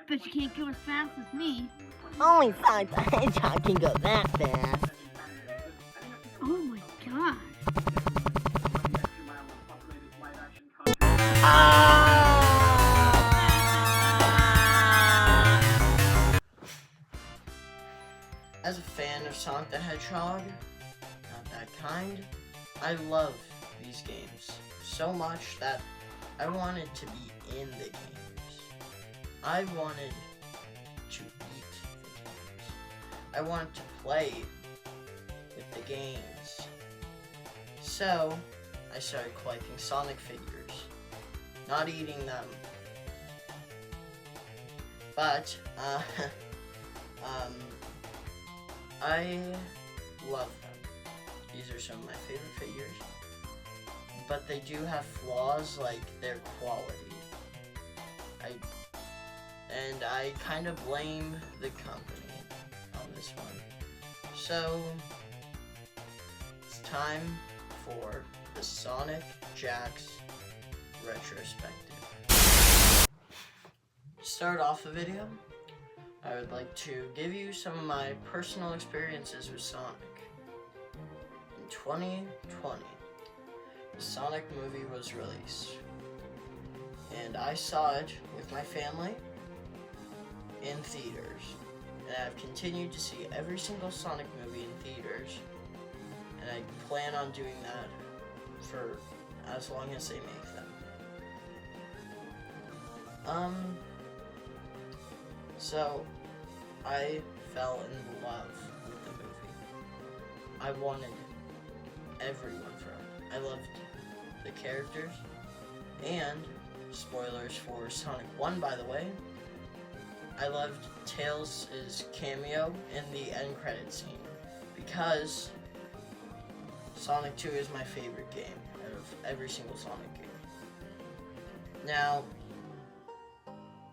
Bet you can't go as fast as me. Only Sonic the Hedgehog can go that fast. Oh my gosh. As a fan of Sonic the Hedgehog, not that kind, I love these games so much that I wanted to be in the games. I wanted to eat the games. I wanted to play with the games. So, I started collecting Sonic figures. Not eating them. But, I love them. These are some of my favorite figures. But they do have flaws, like their quality. I kind of blame the company on this one. So, it's time for the Sonic Jakks Retrospective. To start off the video, I would like to give you some of my personal experiences with Sonic. In 2020, the Sonic movie was released, and I saw it with my family in theaters, and I've continued to see every single Sonic movie in theaters, and I plan on doing that for as long as they make them. So I fell in love with the movie. I wanted everyone from it. I loved the characters, and spoilers for Sonic 1, by the way, I loved Tails' cameo in the end credit scene, because Sonic 2 is my favorite game out of every single Sonic game. Now,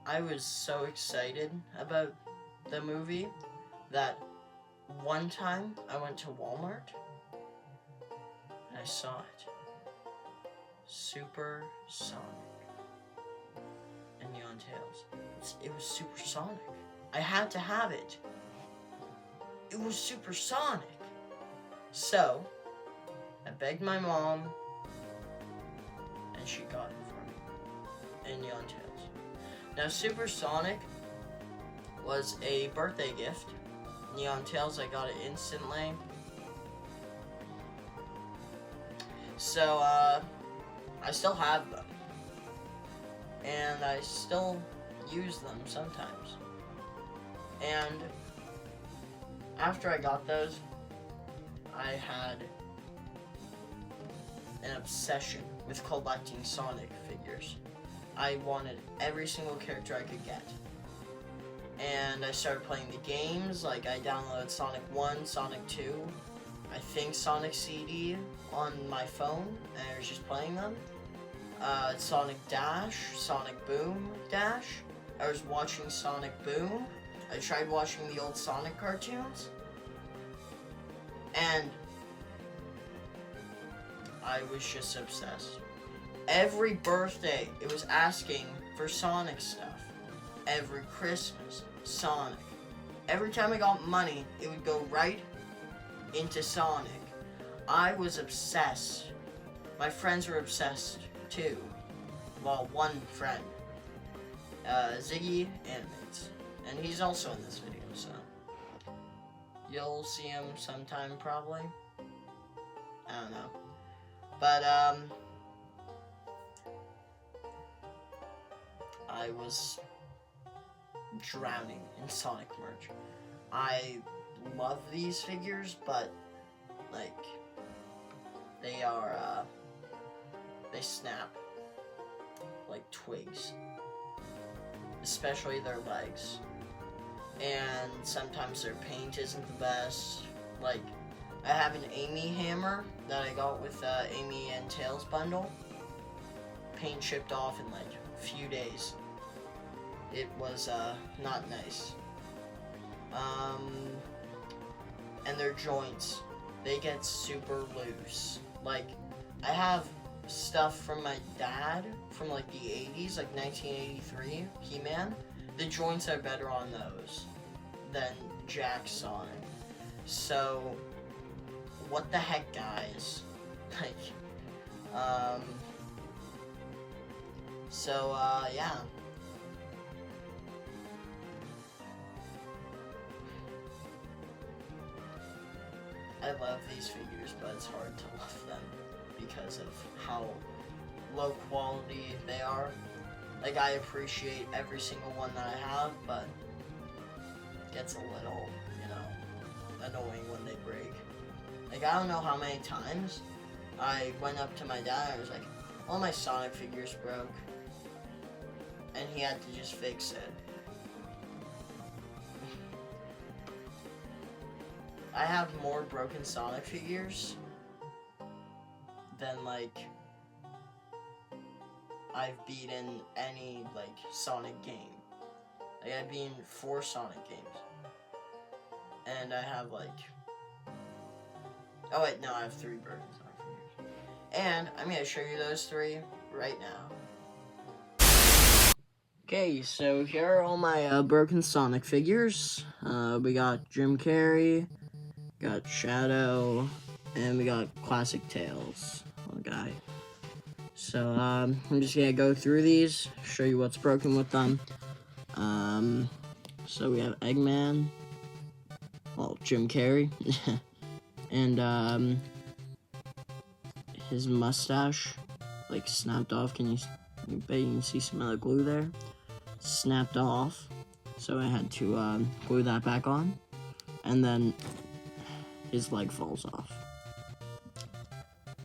I was so excited about the movie that one time I went to Walmart and I saw it. Super Sonic and Neon Tails. It was Super Sonic. I had to have it. It was Super Sonic. So, I begged my mom, and she got it for me. And Neon Tails. Now, Super Sonic was a birthday gift. Neon Tails, I got it instantly. So, I still have them. And I still use them sometimes. And after I got those, I had an obsession with collecting Sonic figures. I wanted every single character I could get. And I started playing the games, like I downloaded Sonic 1, Sonic 2, I think Sonic CD on my phone, and I was just playing them. Sonic Dash, Sonic Boom Dash. I was watching Sonic Boom. I tried watching the old Sonic cartoons. And I was just obsessed. Every birthday, it was asking for Sonic stuff. Every Christmas, Sonic. Every time I got money, it would go right into Sonic. I was obsessed. My friends were obsessed too. Well, one friend, Ziggy Animates, and he's also in this video, so you'll see him sometime probably. I don't know, but I was drowning in Sonic merch. I love these figures, but like they are they snap like twigs, especially their legs, and sometimes their paint isn't the best. Like, I have an Amy hammer that I got with Amy and Tails bundle. Paint chipped off in like a few days. It was not nice. And their joints, they get super loose. Like, I have stuff from my dad from like the 80s, like 1983, He-Man, the joints are better on those than Jakks Sonic. So, what the heck, guys? Like, yeah. I love these figures, but it's hard to love them because of how low quality they are. Like, I appreciate every single one that I have, but it gets a little, annoying when they break. Like, I don't know how many times I went up to my dad and I was like, all my Sonic figures broke. And he had to just fix it. I have more broken Sonic figures than, like, I've beaten any, like, Sonic game. Like, I've beaten 4 Sonic games. And I have, like... Oh, wait, no, I have 3 broken Sonic figures. And I'm going to show you those 3 right now. Okay, so here are all my broken Sonic figures. We got Jim Carrey, got Shadow, and we got Classic Tails, little guy. So, I'm just gonna go through these, show you what's broken with them. So we have Eggman, well, Jim Carrey, and, his mustache, like, snapped off. I bet you can see some of the glue there. Snapped off, so I had to, glue that back on. And then his leg falls off.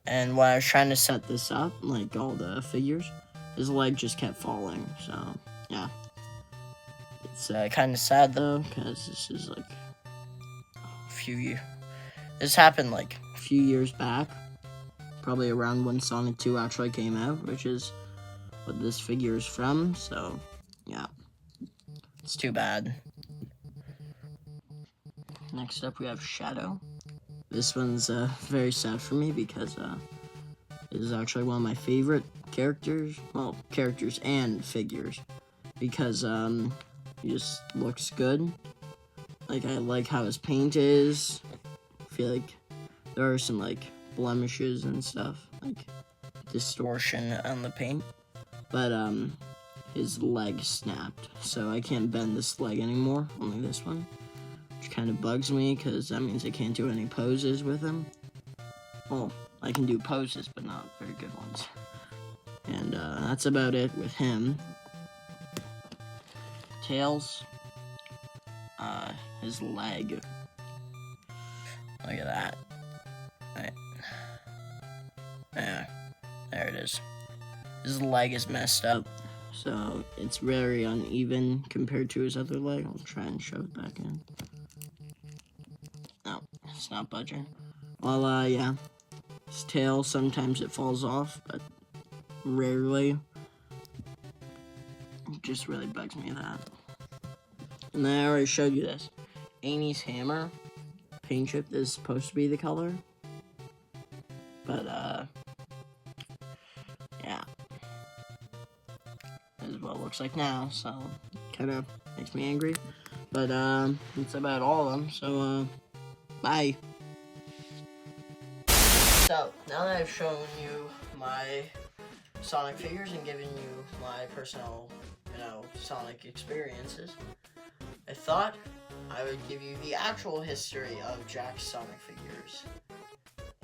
And when I was trying to set this up, like all the figures, his leg just kept falling, so, yeah. It's kind of sad, though, because this is, like, a few years. This happened, like, a few years back, probably around when Sonic 2 actually came out, which is what this figure is from, so, yeah. It's too bad. Next up, we have Shadow. This one's very sad for me because it is actually one of my favorite characters. Well, characters and figures. Because he just looks good. Like, I like how his paint is. I feel like there are some, like, blemishes and stuff. Like, distortion on the paint. But, his leg snapped. So I can't bend this leg anymore. Only this one. Which kind of bugs me, because that means I can't do any poses with him. Well, I can do poses, but not very good ones. And that's about it with him. Tails. His leg. Look at that. Right. Yeah, there it is. His leg is messed up. So, it's very uneven compared to his other leg. I'll try and show it back in. No, it's not budging. Well, yeah. His tail, sometimes it falls off, but rarely. It just really bugs me that. And then I already showed you this. Amy's hammer, paint chip is supposed to be the color. But, yeah. This is what it looks like now, so kind of makes me angry. But, that's about all of them, so, bye. So, now that I've shown you my Sonic figures and given you my personal, Sonic experiences, I thought I would give you the actual history of Jakks Sonic figures.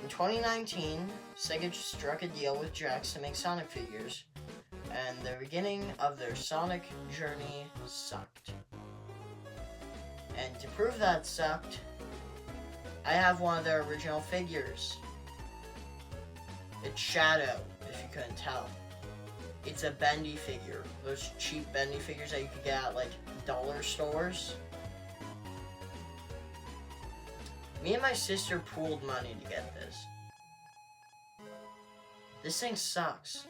In 2019, Sega struck a deal with Jakks to make Sonic figures, and the beginning of their Sonic journey sucked. And to prove that sucked, I have one of their original figures. It's Shadow, if you couldn't tell. It's a bendy figure. Those cheap bendy figures that you could get at, like, dollar stores. Me and my sister pooled money to get this. This thing sucks.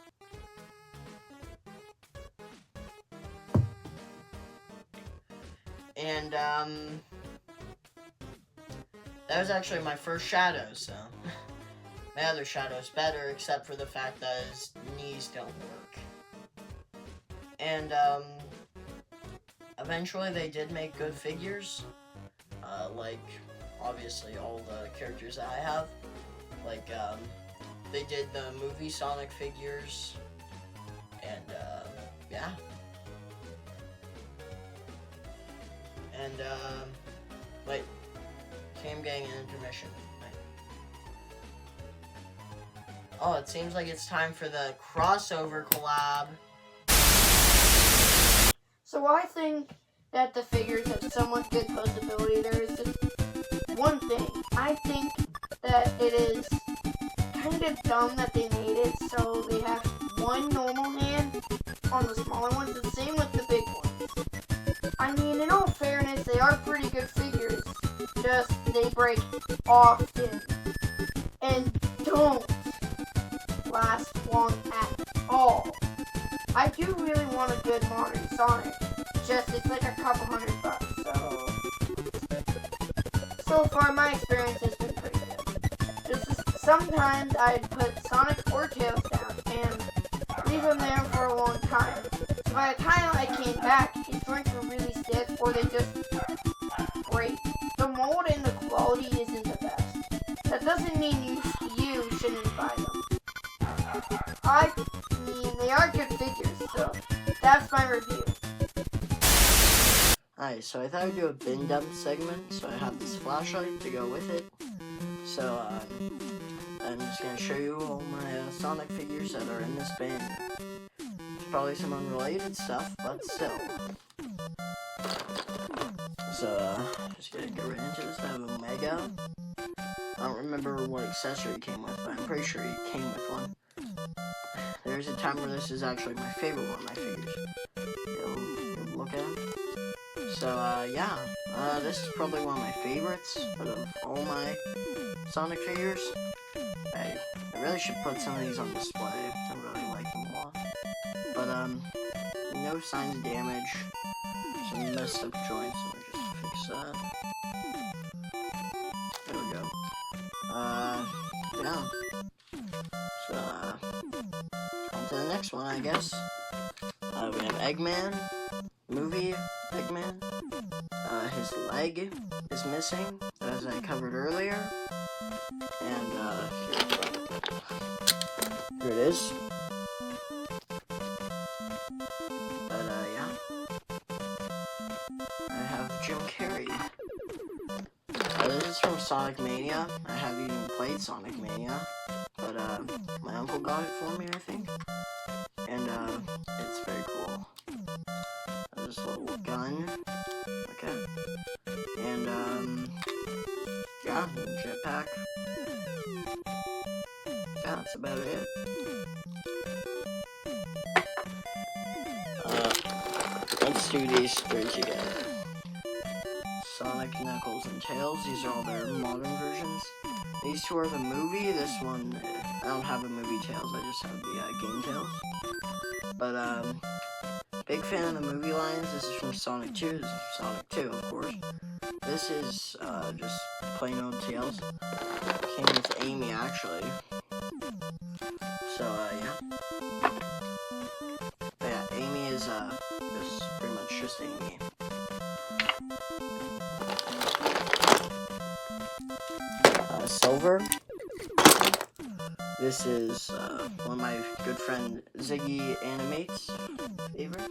And, that was actually my first Shadow, so... My other Shadow's better, except for the fact that his knees don't work. And, eventually they did make good figures. Like, obviously, all the characters that I have. Like, they did the movie Sonic figures. And, yeah. And, wait. Okay, I'm getting an intermission. Oh, it seems like it's time for the crossover collab. So I think that the figures have somewhat good posability. There is just one thing. I think that it is kind of dumb that they made it so they have one normal hand on the smaller ones. The same with the big ones. I mean, in all fairness, they are pretty good figures. Just they break often and don't last long at all. I do really want a good modern Sonic. Just it's like a couple $100, so far my experience has been pretty good. Sometimes I'd put Sonic or Tails down and leave them there for a long time. So by the time I came back, his joints were really stiff or they just break. The mold and the quality isn't the best. That doesn't mean you shouldn't buy them. I mean, they are good figures, so that's my review. Alright, so I thought I'd do a bin dump segment, so I have this flashlight to go with it. So, I'm just gonna show you all my Sonic figures that are in this bin. There's probably some unrelated stuff, but still. So, just gonna get right into this. I have Omega. I don't remember what accessory he came with, but I'm pretty sure he came with one. There's a time where this is actually my favorite one of my figures. You'll look at him. So, yeah, this is probably one of my favorites out of all my Sonic figures. I really should put some of these on display. I really like them a lot. But, no signs of damage. Some messed up joints. Let me just fix that. There we go. Yeah. So, on to the next one, I guess. We have Eggman. Movie Eggman. His leg is missing, as I covered earlier. And, here it is. But, yeah. I have Jim Carrey. This is from Sonic Mania. I haven't even played Sonic Mania. But, my uncle got it for me, I think. And, it's very cool. This little gun. Okay. And, yeah, jetpack. Yeah, that's about it. Let's do these three together. Sonic, Knuckles, and Tails. These are all their modern versions. These two are the movie. This one, I don't have a movie Tails. I just have the game Tails. But, big fan of the movie lines. This is from Sonic 2. This is Sonic 2, of course. This is, just plain old Tails. Came with Amy, actually. So, yeah. But yeah, Amy is, just pretty much just Amy. Silver. This is, one of my good friend Ziggy Animate's favorite.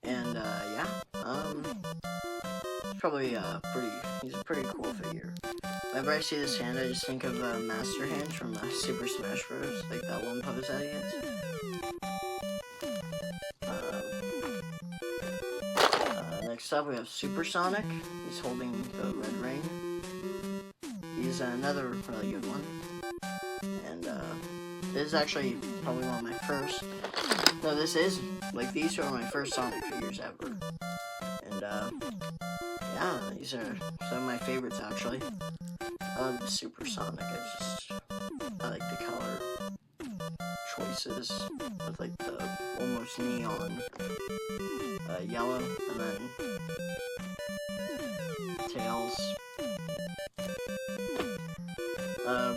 And, yeah, it's probably, he's a pretty cool figure. Whenever I see this hand, I just think of, Master Hand from, Super Smash Bros. Like that one pose that he hits. Next up, we have Super Sonic. He's holding the red ring. He's another really good one. And, this is actually probably one of my first. No, this is, like, these are my first Sonic figures ever. And, yeah, these are some of my favorites, actually. I love the Super Sonic. I like the color choices with, like, the almost neon yellow, and then Tails.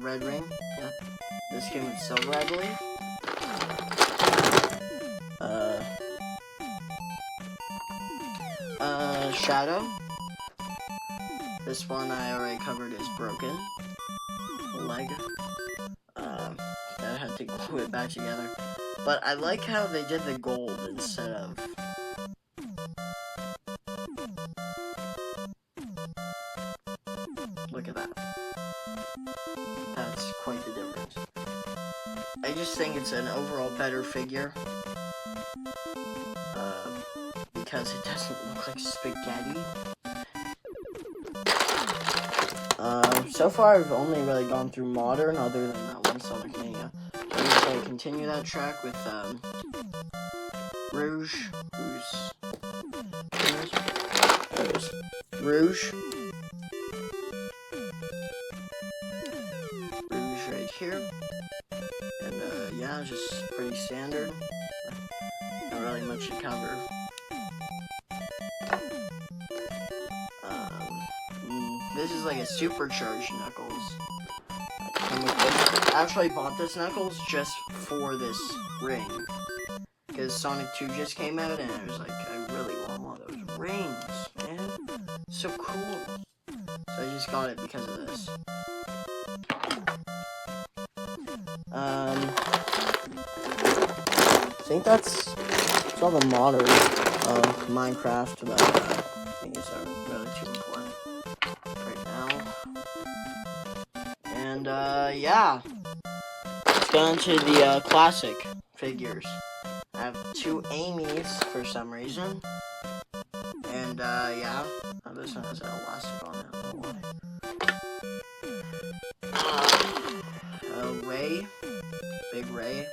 Red ring, yeah. This came with silver, I believe. Shadow. This one I already covered is broken. Leg. I had to glue it back together. But I like how they did the gold instead of... Look at that. That's quite the difference. I just think it's an overall better figure. Because it doesn't look like spaghetti. So far I've only really gone through modern other than that one Sonic Mania. I'm just gonna continue that track with Rouge, Rouge right here. And yeah, just pretty standard. Not really much to cover. This is like a supercharged Knuckles. I actually bought this Knuckles just for this ring. Because Sonic 2 just came out and I was like, I really want one of those rings, man. So cool. So I just got it because of this. I think that's all the modders of Minecraft, but these are really too important right now. And yeah, let's go into the classic figures. I have two Amy's for some reason, and yeah, this one has an elastic on it. I don't know why. Ray, Big Ray.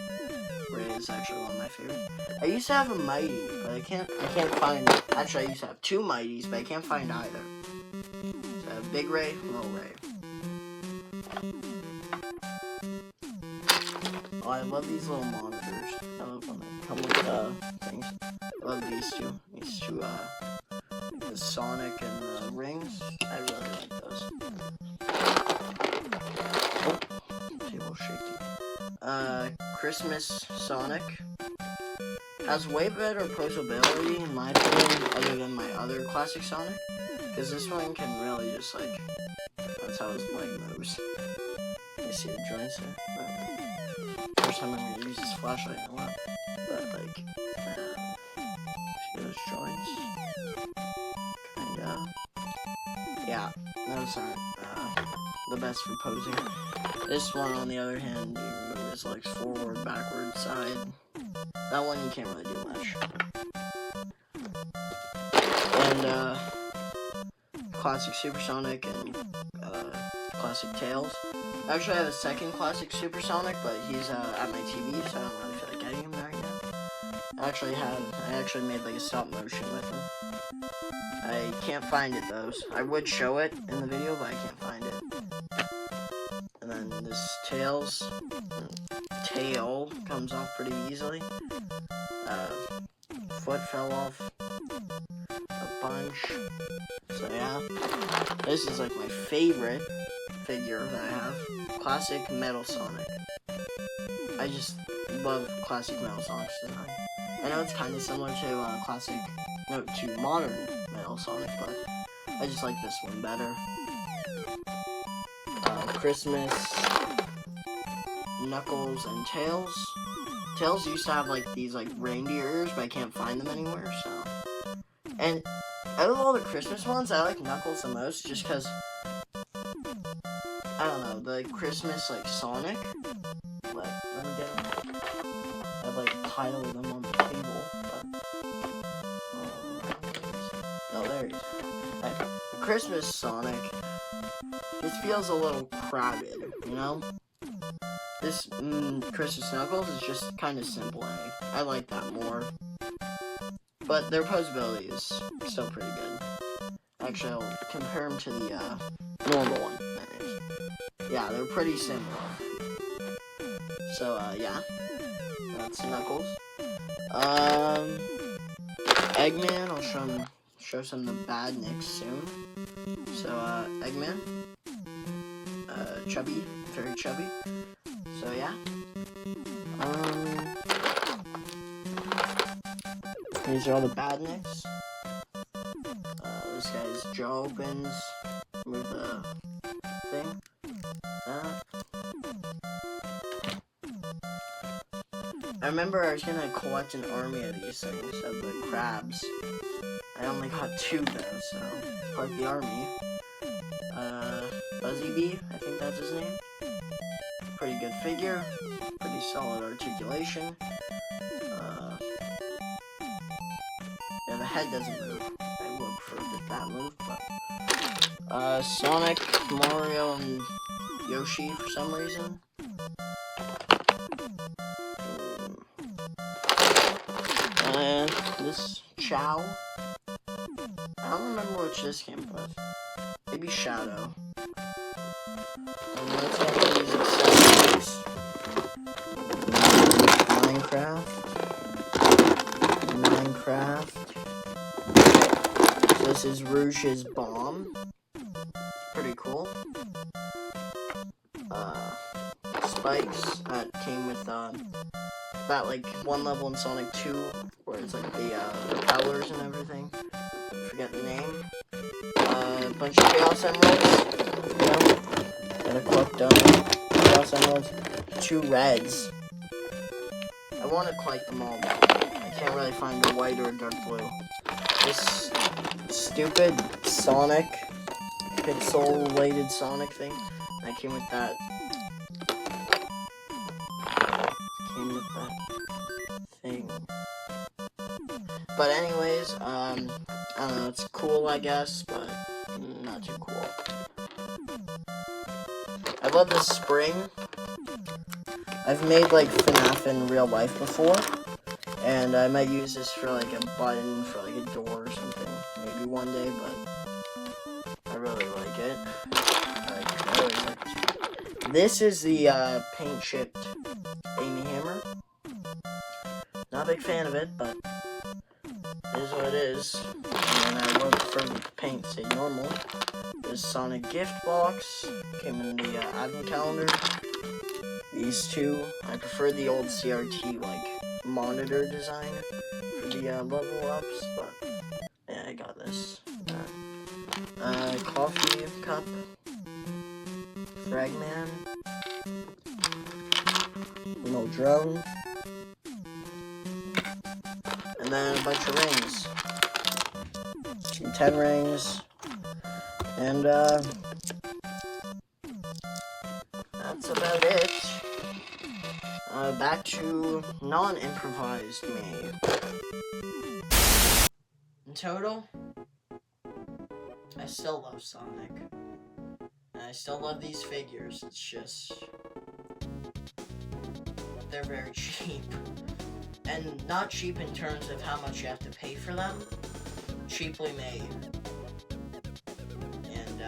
Ray is actually one of my favorites. I used to have a Mighty, but I can't find. Actually, I used to have two Mighties, but I can't find either. So I have Big Ray, Little Ray. Oh, I love these little monitors. I love when they come with things. I love these two. These two, the Sonic and the rings. I really like those. Oh, table shaky. Christmas Sonic has way better posability in my opinion, other than my other classic Sonic. Because this one can really just like, that's how his leg moves. You see the joints there? First time I'm gonna use this flashlight in a while. But like, see those joints? Kinda. Yeah, those aren't the best for posing. This one, on the other hand, you move his legs forward, backward, side. That one you can't really do much. And classic Supersonic and classic Tails. Actually, I have a second classic Supersonic, but he's at my TV, so I don't really feel like getting him right now. I actually made like a stop motion with him. I can't find it though. I would show it in the video, but I can't find it. And then this tail comes off pretty easily. Foot fell off a bunch. So yeah, this is like my favorite figure that I have. Classic Metal Sonic. I just love classic Metal Sonic's design. I know it's kind of similar to to modern Metal Sonic, but I just like this one better. Christmas, Knuckles, and Tails. Tails used to have like these like reindeer ears, but I can't find them anywhere, so. And out of all the Christmas ones, I like Knuckles the most, just because, I don't know, the Christmas like Sonic. Let me get them. I have like a pile of them on the table, but. Oh, there he is. Right. The Christmas Sonic. This feels a little crowded, you know? This Christmas Knuckles is just kind of simple. I like that more. But their posability is still pretty good. Actually, I'll compare them to the normal one. Yeah, they're pretty similar. So, yeah. That's Knuckles. Eggman, I'll show some of the badniks soon. So, Eggman. Chubby, very chubby. So, yeah. These are all the badniks. this guy's jaw opens with the thing. I remember I was gonna collect an army of these things, of the crabs. I only got 2 though, so part of the army. Buzzy Bee, I think that's his name. Pretty good figure, pretty solid articulation. Yeah, the head doesn't move. I would prefer that move, but Sonic, Mario, and Yoshi for some reason. And this Chow. I don't remember which this came with. Maybe Shadow. And let's get these accessories. Minecraft. So this is Rouge's bomb. Pretty cool. Spikes that came with that like one level in Sonic 2 where it's like the propellers and everything. Forget the name. A bunch of Chaos Emeralds. And a collect Chaos Emeralds. 2 reds. I want to collect them all, but I can't really find a white or a dark blue. This stupid Sonic pixel-related Sonic thing. I came with that. Thing. But anyways, I don't know, it's cool I guess, but not too cool. I love this spring. I've made like FNAF in real life before, and I might use this for like a button for like a door or something, maybe one day, but I really like it. I really like it. This is the paint chipped Amy Hammer. Not a big fan of it, but it is what it is. And I would prefer the paint stay normal. This Sonic gift box came in the advent calendar. These 2, I prefer the old CRT like monitor design for the level ups, but yeah, I got this. Coffee cup, Fragman, little drone. And then a bunch of rings. Some 10 rings. And, that's about it. Back to non-improvised me. In total, I still love Sonic. And I still love these figures. It's just... they're very cheap. And not cheap in terms of how much you have to pay for them. Cheaply made. And,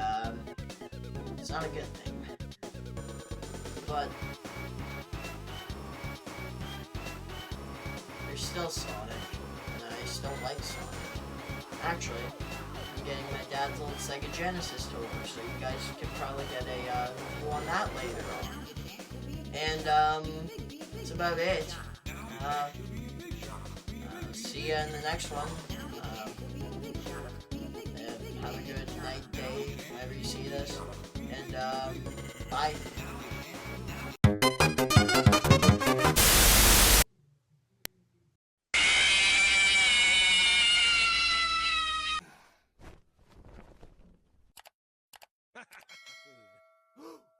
it's not a good thing. But they're still Sonic, and I still like Sonic. Actually, I'm getting my dad's old Sega Genesis to order, so you guys can probably get a review on that later on. And, that's about it. See ya in the next one. Have a good night, day, whenever you see this. And, bye.